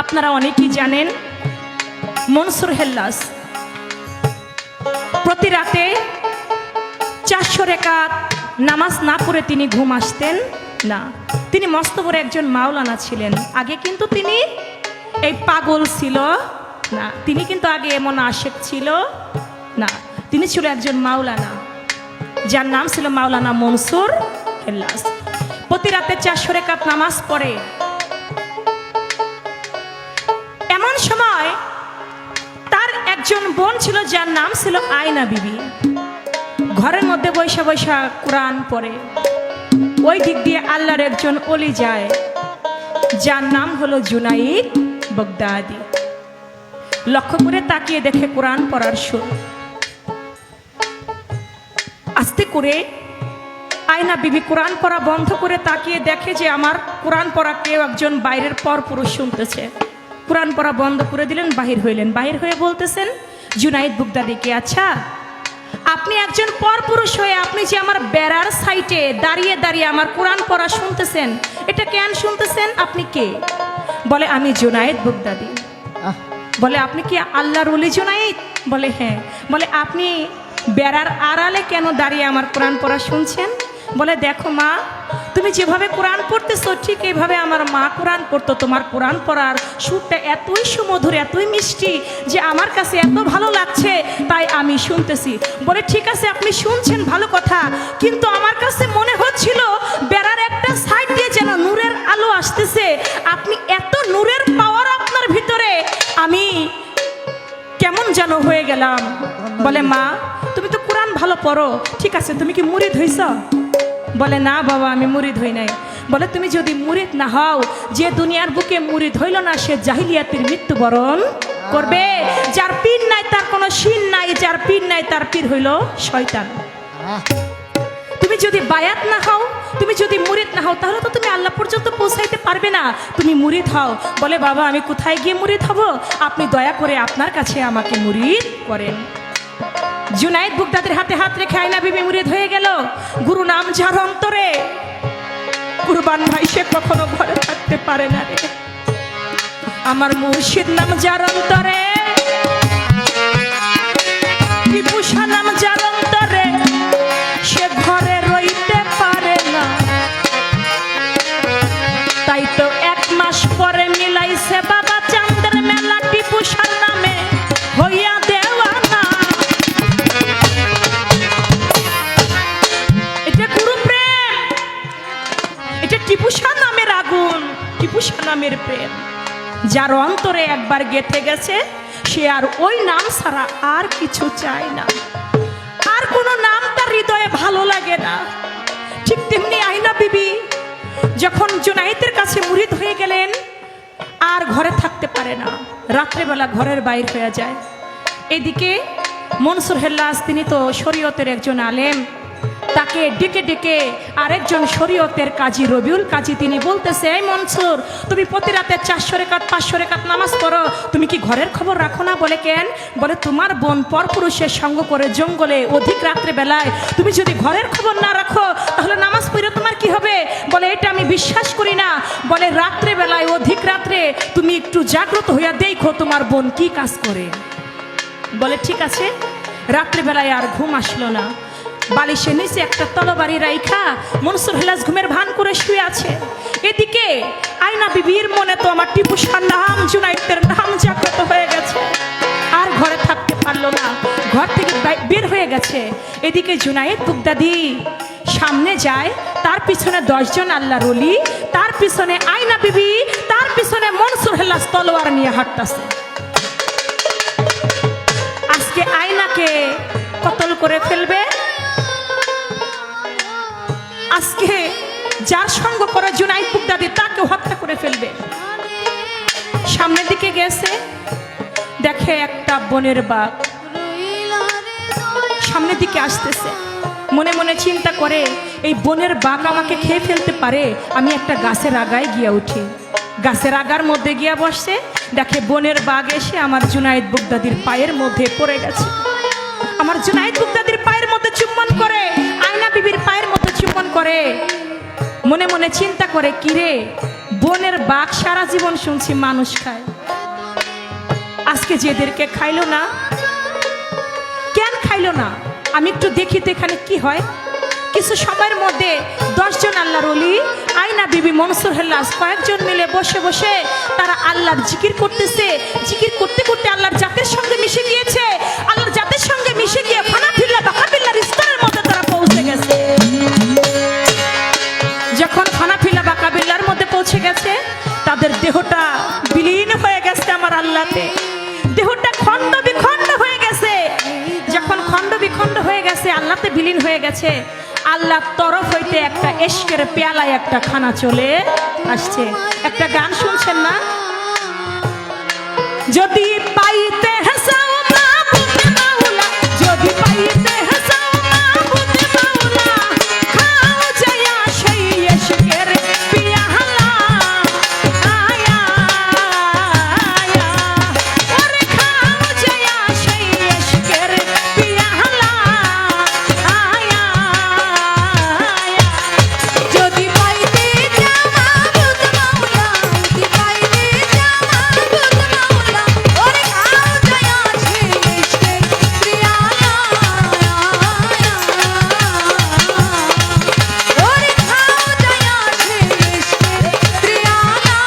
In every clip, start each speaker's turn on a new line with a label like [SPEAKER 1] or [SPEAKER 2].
[SPEAKER 1] আপনারা অনেকেই জানেন মনসুর হেল্লাস প্রতি রাতে 400 রাকাত নামাজ না পড়ে তিনি ঘুম আসতেন না। তিনি মস্ত বড় একজন মাওলানা ছিলেন। আগে কিন্তু তিনি এই পাগল ছিল না, তিনি কিন্তু আগে এমন আশেক ছিল না, তিনি ছিল একজন মাওলানা, যার নাম ছিল মাওলানা মনসুর হেল্লাস। প্রতি রাতে 400 রাকাত নামাজ পড়ে। এমন সময় তার একজন বোন ছিল যার নাম ছিল আয়না বিবি। ঘরের মধ্যে বৈশা বৈশা কোরআন পড়ে। ওই দিক দিয়ে আল্লাহর একজন ওলি যায় যার নাম হলো জুনাইদ বাগদাদি। লক্ষ্য করে তাকিয়ে দেখে কোরআন পড়ার সুর। আস্তে করে আয়না বিবি কোরআন পড়া বন্ধ করে তাকিয়ে দেখে যে আমার কোরআন পড়া কেউ একজন বাইরের পরপুরুষ শুনতেছে। কোরআন পড়া বন্ধ করে দিলেন, বাহির হইলেন। বাহির হয়ে বলতেছেন জুনাইদ বাগদাদিকে, আচ্ছা আপনি একজন পরপুরুষ হয়ে আপনি যে আমার বেড়ার সাইটে দাঁড়িয়ে দাঁড়িয়ে আমার কোরআন পড়া শুনতেছেন, এটা কেন শুনতেছেন? আপনি কে? বলে আমি জুনাইদ বাগদাদি। বলে আপনি কি আল্লাহর ওলি জুনাইদ? বলে হ্যাঁ। বলে আপনি বেড়ার আড়ালে কেন দাঁড়িয়ে আমার কোরআন পড়া শুনছেন? বলে দেখো মা, তুমি যেভাবে কোরআন পড়তেছো ঠিক এইভাবে আমার মা কোরআন পড়তো। তোমার কোরআন পড়ার সুরটা এতই সুমধুর, এতই মিষ্টি যে আমার কাছে এত ভালো লাগছে, তাই আমি শুনতেছি। বলে ঠিক আছে, আপনি শুনছেন ভালো কথা, কিন্তু আমার কাছে মনে হচ্ছিল বেড়ার একটা সাইড দিয়ে যেন নূরের আলো আসতেছে। আপনি এত নূরের পাওয়ার আপনার ভিতরে, আমি কেমন যেন হয়ে গেলাম। বলে মা, তুমি তো কোরআন ভালো পড়ো, ঠিক আছে, তুমি কি মুরিদ হইছ? বলে না বাবা, আমি মুরিদ হই নাই। বলে তুমি যদি মুরিদ না হও, যে দুনিয়ার বুকে মুরিদ হইল না সে জাহিলিয়াতের মৃত্যুবরণ করবে। যার পীর নাই তার কোনো শিন নাই, যার পীর নাই তার পীর হইল শয়তান। তুমি যদি বায়াত না হও, তুমি যদি মুরিদ না হও, তাহলে তো তুমি আল্লাহ পর্যন্ত পৌঁছাইতে পারবে না। তুমি মুরিদ হও। বলে বাবা, আমি কোথায় গিয়ে মুরিদ হব? আপনি দয়া করে আপনার কাছে আমাকে মুরিদ করেন। জুনাইদ বাগদাদির হাতে হাত রেখে আয়না বিবি মুরিদ হয়ে গেল। গুরু নাম যার অন্তরে, কুরবান ভাই সে কখনো ঘরে থাকতে পারে না রে। আমার মুর্শিদ নাম যার অন্তরে, টিপুষা নাম যার অন্তরে, সে ঘরে রইতে পারে না। তাই তো 1 মাস পরে মিলাইছে বাবা চাঁদের মেলা টিপুষার নামে হইয়া দেওয়ানা। এটা গুরু প্রেম, এটা টিপুষা নামের আগুন, টিপুষা নামের প্রেম। যার অন্তরে একবার গেঁথে গেছে সে আর ওই নাম ছাড়া আর কিছু চায় না, আর কোনো নাম তার হৃদয়ে ভালো লাগে না। ঠিক তেমনি আয়না বিবি যখন জুনাইদের কাছে মুরিদ হয়ে গেলেন, আর ঘরে থাকতে পারে না, রাত্রেবেলা ঘরের বাইর হয়ে যায়। এদিকে মনসুর হেল্লাস, তিনি তো শরীয়তের একজন আলেম, তাকে ডেকে ডেকে আরেকজন শরীয়তের কাজী রবিউল কাজী তিনি বলতেছে, এই মনসুর, তুমি প্রতি রাতে 400 রাকাত 500 রাকাত নামাজ পড়ো, তুমি কি ঘরের খবর রাখো না? বলে কেন? বলে তোমার বোন পরপুরুষের সঙ্গ করে জঙ্গলে অধিক রাত্রে বেলায়, তুমি যদি ঘরের খবর না রাখো তাহলে নামাজ পড়ে তোমার কি হবে? বলে এটা আমি বিশ্বাস করি না। বলে রাত্রে বেলায় অধিক রাত্রে তুমি একটু জাগ্রত হইয়া দেখো তোমার বোন কি কাজ করে। বলে ঠিক আছে। রাত্রেবেলায় আর ঘুম আসলো না। বালিশের নিচে একটা তলবারি রাইখা মনসুর হেল্লাস ঘুমের ভান করে শুয়ে আছে। এদিকে আয়না বিবির মনে তো আমার টিপুষার নাম, জুনাইদের নাম জাগ্রত হয়ে গেছে, আর ঘরে থাকতে পারলো না, ঘর থেকে বের হয়ে গেছে। এদিকে জুনাইদ বাগদাদি সামনে যায়, তার পিছনে 10 জন আল্লাহর ওলি, তার পিছনে আয়না বিবি, তার পিছনে মনসুর হেল্লাস তলোয়ার নিয়ে হাঁটতেছে। আজকে আয়নাকে কতল করে ফেলবে। আজকে যার সঙ্গ করে জুনাইদ বাগদাদি তাকে হত্যা করে ফেলবে। সামনের দিকে গেছে, দেখে একটা বনের বাঘ সামনের দিকে আসতেছে। মনে মনে চিন্তা করে, এই বনের বাঘ আমাকে খেয়ে ফেলতে পারে, আমি একটা গাছের আগায় গিয়ে উঠি। গাছের আগার মধ্যে গিয়া বসে, দেখে বনের বাঘ এসে আমার জুনাইদ বাগদাদির পায়ের মধ্যে পড়ে গেছে। আমার জুনাইদ বাগদাদির পায়ের মধ্যে চুম্বন করে, আয়না বিবির পায়ের মধ্যে চুম্বন করে। মনে মনে চিন্তা করে, কিরে বনের বাঘ সারা জীবন শুনছি মানুষ খায়, আজকে যেদেরকে খাইলো না, কেন খাইলো না? আমি একটু দেখি তো এখানে কি হয়। কিছু সময়ের মধ্যে 10 জন আল্লাহর ওলি, আয়না বিবি, মনসুর হেল্লাস কয়েকজন মিলে বসে বসে তারা আল্লাহর জিকির করতেছে। জিকির করতে করতে আল্লাহর জাতের সঙ্গে মিশে গিয়েছে। আল্লাহর জাতের সঙ্গে মিশে গিয়ে ফানাফিল্লা বাকাবিল্লার স্তরের মধ্যে তারা পৌঁছে গেছে। যখন ফানাফিল্লা বাকাবিল্লার মধ্যে পৌঁছে গেছে, তাদের দেহটা বিলীন হয়ে গেছে আমার আল্লাহতে। দেহটা খণ্ড বিখণ্ড হয়ে গেছে। যখন খণ্ড বিখণ্ড হয়ে গেছে, আল্লাহতে বিলীন হয়ে গেছে, আল্লাহর তরফ হইতে একটা ইশকের পেয়ালায় একটা খানা চলে আসছে। একটা গান শুনছেন না? যদি পাইতে হাসাও মাহবুব মাওলা, যদি পাইতে হাসাও মাহবুব মাওলা, খাও যায়া সেই ইশকের পেয়ালা। আয়া আয়া ওরে খাও যায়া সেই ইশকের পেয়ালা। আয়া আয়া
[SPEAKER 2] যদি পাইতে যাও মাহবুব মাওলা, যদি পাইতে যাও মাহবুব মাওলা, ওরে খাও যায়া সেই ইশকের পেয়ালা। ওরে খাও যায়া সেই ইশকের পেয়ালা।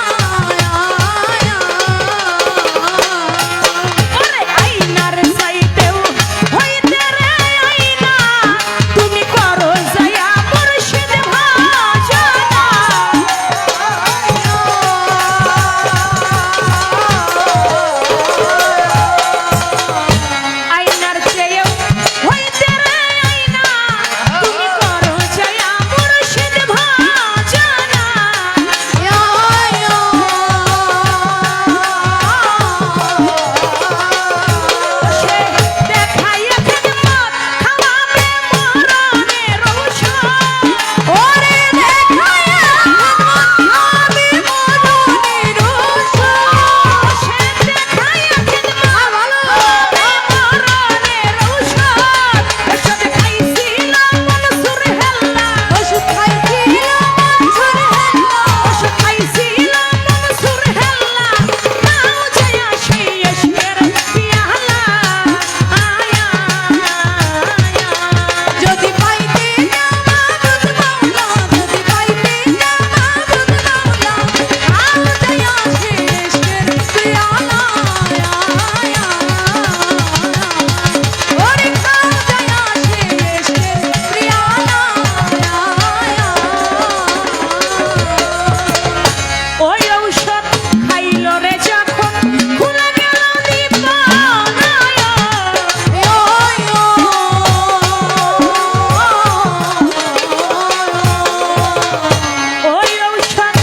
[SPEAKER 1] ওরে আইনার চাইতেও হইতে রে আইনা, তুমি করো যায়া মুর্শিদ ভাজনা। আইনার চেয়েও হইতে রে আইনা, তুমি করো যায়া মুর্শিদ ভাজনা। সে দেখাইয়া খিদমত খাওয়াবে মরণের ঔষধ।
[SPEAKER 2] ওরে দেখায়া আমি মরণের ঔষধ।
[SPEAKER 1] সে দেখাইয়া খিদমত খাওয়াবে মরণের ঔষধ। ওষুধ খাইছিল মনসুর হেল্লাস,
[SPEAKER 2] ওষুধ খাইছিল মনসুর হেল্লাস।
[SPEAKER 1] ওষুধ খাইছিল মনসুর হেল্লাস। খাও যায়া সেই ইশকের পেয়ালা। আয়া আয়া
[SPEAKER 2] যদি পাইতে যাও মাহবুব মাওলা, যদি পাইতে যাও মাহবুব মাওলা, খাও যায়া সেই ইশকের পেয়ালা। ওরে খাও যায়া সেই ইশকের পেয়ালা।
[SPEAKER 1] ওই ঔষধ খাইল রে যখন খুলে গেল দীপনায়। ওই ঔষধ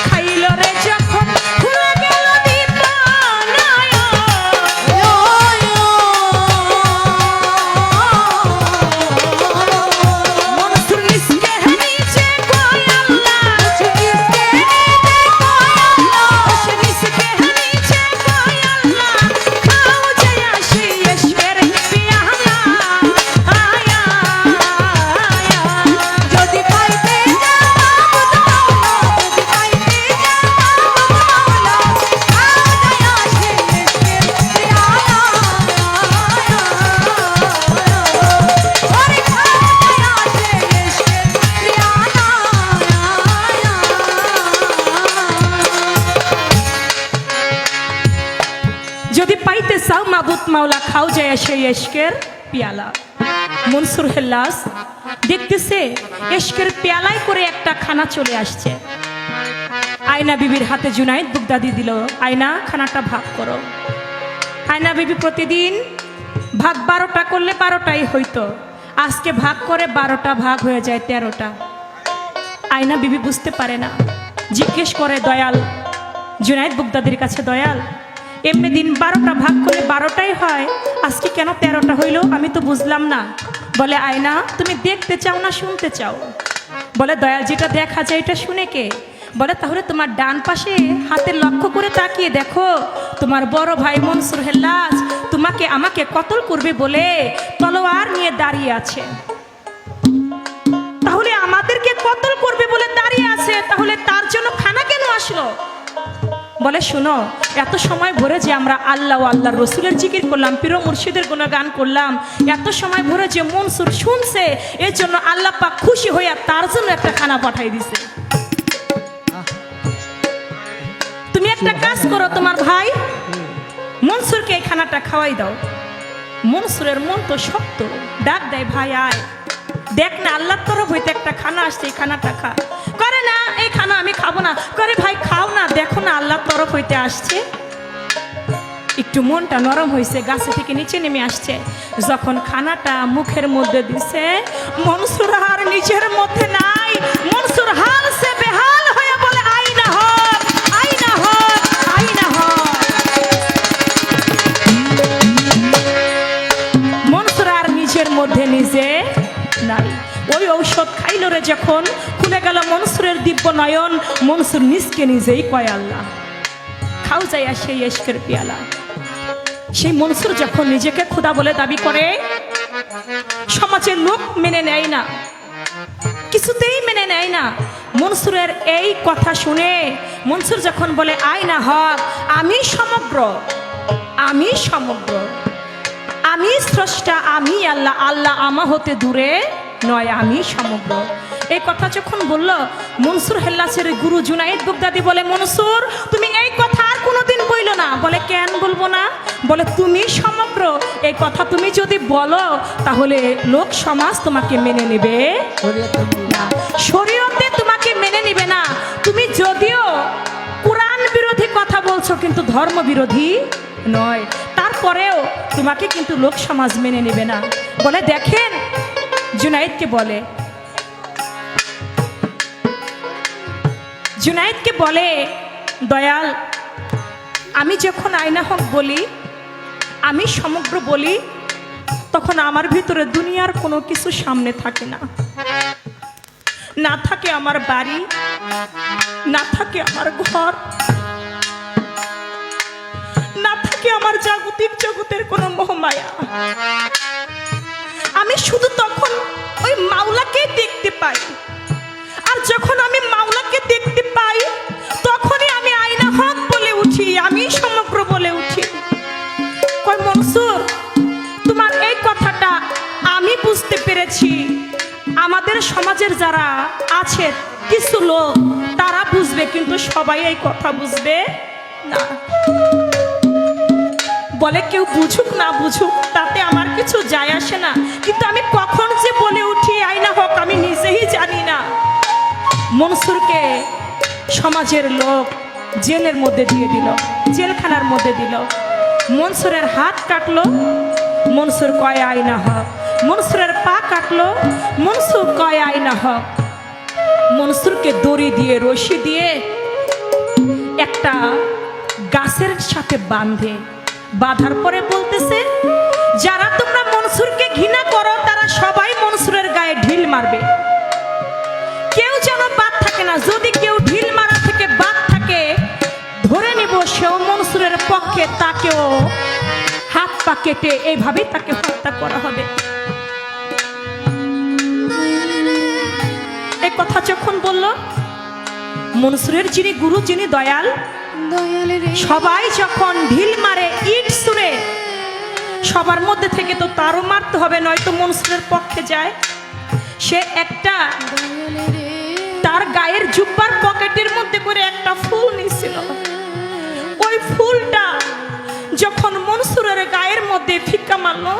[SPEAKER 1] খাইল রে যখন খুলে গেল দীপনায়। মনসুর নিচকে নিচে কয় আল্লাহ, সে নিচকে নিচে কয় আল্লাহ, খাও যায়া সেই ইশকের পেয়ালা। আয়া আয়া
[SPEAKER 2] যদি পাইতে যাও মাহবুব মাওলা, যদি পাইতে যাও মাহবুব মাওলা, খাও যায়া সেই ইশকের পেয়ালা। ওরে খাও যায়া সেই ইশকের পেয়ালা।
[SPEAKER 1] যদি পাইতে চাও মাবুদ মাওলা, খাও যায় সেই ইশকের পেয়ালা। মনসুর হেল্লাস দেখতেছে ইশকের পেয়ালায় করে একটা খানা চলে আসছে। আয়না বিবির হাতে জুনাইদ বুগদাদি দিল, আয়না খানাটা ভাগ করো। আয়না বিবি প্রতিদিন ভাগ 12টা করলে 12টাই হইতো, আজকে ভাগ করে 12টা ভাগ হয়ে যায় 13টা। আয়না বিবি বুঝতে পারে না, জিজ্ঞেস করে দয়াল জুনাইদ বুগদাদির কাছে, দয়াল এমনি দিন 12টা ভাগ করলে 12টাই হয়, আজকে কেন 13টা হইল? আমি তো বুঝলাম না। বলে আয়না তুমি দেখতে চাও না শুনতে চাও? বলে দয়াল যেটা দেখা যায় এটা শুনে কে? বলে তাহলে তোমার ডান পাশে হাতে লক্ষ্য করে তাকিয়ে দেখো, তোমার বড় ভাই মনসুর হেল্লাস তোমাকে আমাকে কতল করবে বলে তলোয়ার নিয়ে দাঁড়িয়ে আছে। তাহলে আমাদেরকে কতল করবে বলে দাঁড়িয়ে আছে, তাহলে তার জন্য খানা কেন আসলো? বলে শোনো, এত সময় ভরে যে আমরা আল্লাহ ও আল্লাহর রসুলের জিকির করলাম, প্রিয় মুর্শিদের গুণগান করলাম, এত সময় ভরে যে মনসুর শুনছে, এর জন্য আল্লাহ পাক খুশি হইয়া তার জন্য একটা খানা পাঠাই দিছে। তুমি একটা কাজ করো, তোমার ভাই মনসুরকে এই খানাটা খাওয়াই দাও। মনসুরের মন তো শক্ত, ডাক দেয়, ভাই আয়, দেখ না আল্লাহর তরফ হইতে একটা খানা আসছে, এই খানাটা খা। করে না, এই খানা আমি খাবো না। করে ভাই খাও না, দেখো না আল্লাহর তরফ হইতে আসছে। একটু মনটা নরম হয়েছে, গাছে থেকে নিচে নেমে আসছে। যখন খানাটা মুখের মধ্যে দিছে, মনসুর আর নিজের মধ্যে নাই। মনসুর হালছে বেহাল হয়ে বলে, আই না হক, আই না হক, আই না হক। মনসুর আর নিজের মধ্যে নিজে নাই। ওই ঔষধ খাইল রে যখন, খুলে গেল মনসুরের দিব্য নয়ন। মনসুর নিজকে নিজেই কয়, আল্লাহ খাও যাইয়া সেই ইশকের পিয়ালা। সেই মনসুর যখন নিজেকে খোদা বলে দাবি করে, সমাজের লোক মেনে নেয় না, কিছুতেই মেনে নেয় না। মনসুরের এই কথা শুনে মনসুর যখন বলে, আই না হক, আমি সমগ্র, আমি সমগ্র, আমি স্রষ্টা, আমি আল্লাহ, আল্লাহ আমা হতে দূরে নয়, আমি সমগ্র। এই কথা যখন বলল, মনসুর হেল্লাসের গুরু জুনাইদ বুগদাদি বলে, মনসুর তুমি এই কথা আর কোনোদিন বইল না। বলে কেন বলবো না? বলে তুমি সমগ্র, এই কথা তুমি যদি বলো তাহলে লোক সমাজ তোমাকে মেনে নেবে না, শরীয়তে তোমাকে মেনে নেবে না। তুমি যদিও কোরআন বিরোধী কথা বলছো কিন্তু ধর্ম বিরোধী নয়, তারপরেও তোমাকে কিন্তু লোক সমাজ মেনে নেবে না। বলে দেখেন, জুনাইদকে বলে, জুনাইদকে বলে, দয়াল আমি যখন আয়না হক বলি, আমি সমগ্র বলি, তখন আমার ভিতরে দুনিয়ার কোনো কিছু সামনে থাকে না। না থাকে আমার বাড়ি, না থাকে আমার ঘর, না থাকে আমার জাগতিক জগতের কোনো মোহমায়া। আমি শুধু তখন ওই মাওলাকেই দেখতে পাই। আর যখন আমি মাওলাকে দেখতে পাই, তখনই আমি আয়না হক বলে উঠি, আমি সমগ্র বলে উঠি। কই মনসুর, তোমার এই কথাটা আমি বুঝতে পেরেছি, আমাদের সমাজের যারা আছে কিছু লোক তারা বুঝবে, কিন্তু সবাই এই কথা বুঝবে না। বলে কেউ বুঝুক না বুঝুক তাতে আমার কিছু যায় আসে না, কিন্তু আমি কখন যে বলে উঠি আয়না হক আমি নিজেই জানি না। মনসুরকে সমাজের লোক জেলের মধ্যে দিয়ে দিল, জেলখানার মধ্যে দিল। মনসুরের হাত কাটলো, মনসুর কয় আয়না হক। মনসুরের পা কাটলো, মনসুর কয় আয়না হক। মনসুরকে দড়ি দিয়ে, রশি দিয়ে একটা গাছের সাথে বাঁধার পরে বলতেছে, যারা তোমরা মনসুরকে ঘৃণা করো তারা সবাই মনসুরের গায়ে ঢিল মারবে, কেউ যেন বাদ থাকে না। যদি কেউ ঢিল মারা থেকে বাদ থাকে, ধরে নিব সেও মনসুরের পক্ষে, তাকেও হাত পা কেটে এইভাবেই তাকে হত্যা করা হবে। এই কথা যখন বলল, মনসুরের যিনি গুরু, যিনি দয়াল, সবাই যখন ঢিল মারে, ইট ছুঁড়ে, সবার মধ্যে থেকে তো তারও মারতে হবে, নয়তো মনসুরের পক্ষে যায়। সে একটা তার গায়ের জুব্বার পকেটের মধ্যে করে একটা ফুল নিয়েছিল। ওই ফুলটা যখন মনসুরের গায়ের মধ্যে ফিক্কা মারলো,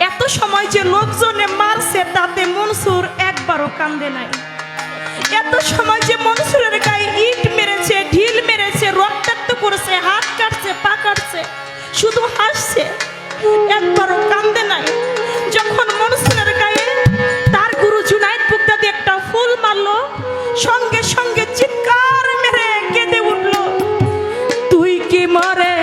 [SPEAKER 1] এত সময় যে লোকজনে মারছে তাতে মনসুর একবারও কান্দে নাই। এত সময় যে মনসুরের গায়ে ইট মেরেছে, ঢিল মেরেছে, রক্তাক্ত করেছে, হাত কাটছে, পা কাটছে, শুধু হাসছে, একবারও কান্দে নাই। যখন মনসুরের গায়ে তার গুরু জুনাইদ বুগদাদি একটা ফুল মারলো, সঙ্গে সঙ্গে চিৎকার মেরে কেঁদে উঠলো, তুই কি মরে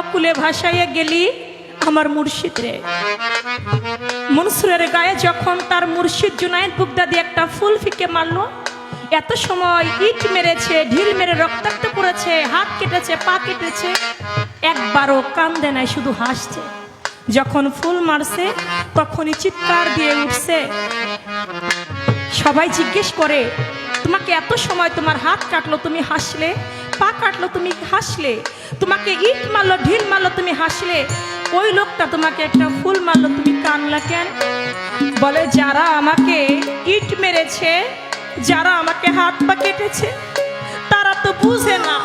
[SPEAKER 1] অকুলে ভাসাইয়া গেলি আমার মুর্শিদ রে। মনসুরের গায়ে যখন তার মুর্শিদ জুনায়েদ বুগদাদি একটা ফুল ফিকে মারলো, এত সময় ইট মেরেছে, ঢিল মেরে রক্তাক্ত করেছে, হাত কেটেছে, পা কেটেছে, একবারও কান্দে নাই, শুধু হাসছে। যখন ফুল মারছে তখনই চিৎকার দিয়ে উঠছে। সবাই জিজ্ঞেস করে, তোমাকে এত সময় তোমার হাত কাটলো তুমি হাসলে, পা কাটলো তুমি হাসলে, তোমাকে ইট মারলো, ঢিল মারলো তুমি হাসলে, ওই লোকটা তোমাকে একটা ফুল মারলো তুমি কানলা কেন? বলে, যারা আমাকে ইট মেরেছে, যারা আমাকে হাত পা কেটেছে, তারা তো বুঝে না